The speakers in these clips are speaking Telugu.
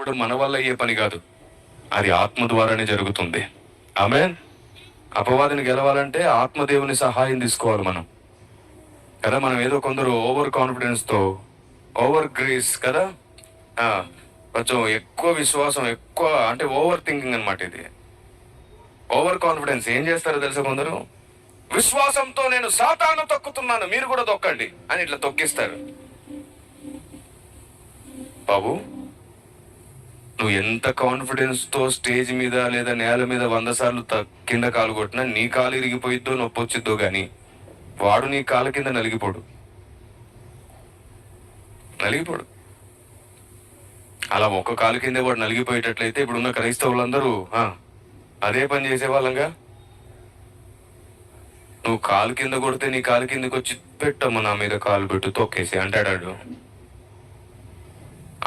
ఇప్పుడు మన వల్ల అయ్యే పని కాదు, అది ఆత్మ ద్వారానే జరుగుతుంది. ఆమేన్. అపవాదిని గెలవాలంటే ఆత్మదేవుని సహాయం తీసుకోవాలి మనం కదా. మనం ఏదో కొందరు ఓవర్ కాన్ఫిడెన్స్ తో, ఓవర్ గ్రేస్ కదా, కొంచెం ఎక్కువ విశ్వాసం, ఎక్కువ అంటే ఓవర్ థింకింగ్ అనమాట. ఇది ఓవర్ కాన్ఫిడెన్స్. ఏం చేస్తారో తెలుసా, కొందరు విశ్వాసంతో నేను సాతాను తొక్కుతున్నాను, మీరు కూడా తొక్కండి అని ఇట్లా తొక్కిస్తారు. బాబు, నువ్వు ఎంత కాన్ఫిడెన్స్ తో స్టేజ్ మీద లేదా నేల మీద 100 సార్లు కింద కాలు కొట్టినా నీ కాలు ఇరిగిపోయిద్దో, నొప్పి వచ్చిద్దో గాని వాడు నీ కాలు కింద నలిగిపోడు. అలా ఒక్క కాలు కింద వాడు నలిగిపోయేటట్లయితే ఇప్పుడున్న క్రైస్తవులందరూ అదే పని చేసేవాళ్ళంగా. నువ్వు కాలు కింద కొడితే నీ కాలు కిందకి వచ్చి పెట్టమ్మ నా మీద కాలు పెట్టు తొక్కేసి అంటాడాడు.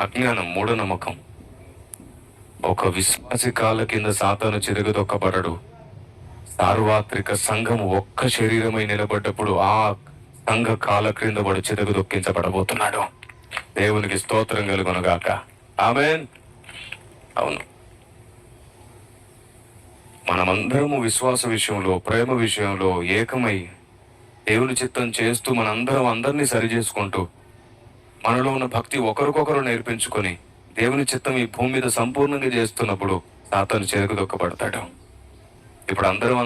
అజ్ఞానం, మూఢనమ్మకం. ఒక విశ్వాసి కాళ్ళ కింద సాతాను చిరగదొక్కబడడు. సార్వత్రిక సంఘము ఒక్క శరీరమై నిలబడ్డప్పుడు ఆ సంఘ కాళ్ళ క్రింద వాడు చిరగదొక్కించబడబోతున్నాడు. దేవునికి స్తోత్రం కలుగునుగాక. ఆమేన్. అవును, మనమందరము విశ్వాస విషయంలో, ప్రేమ విషయంలో ఏకమై దేవుని చిత్తం చేస్తూ మనందరం అందరినీ సరి చేసుకుంటూ మనలో ఉన్న భక్తి ఒకరికొకరు నేర్పించుకొని దేవుని చిత్తం ఈ భూమి మీద సంపూర్ణంగా చేస్తున్నప్పుడు సాతాను చెరుకు దొక్కబడతాడు. ఇప్పుడు అందరం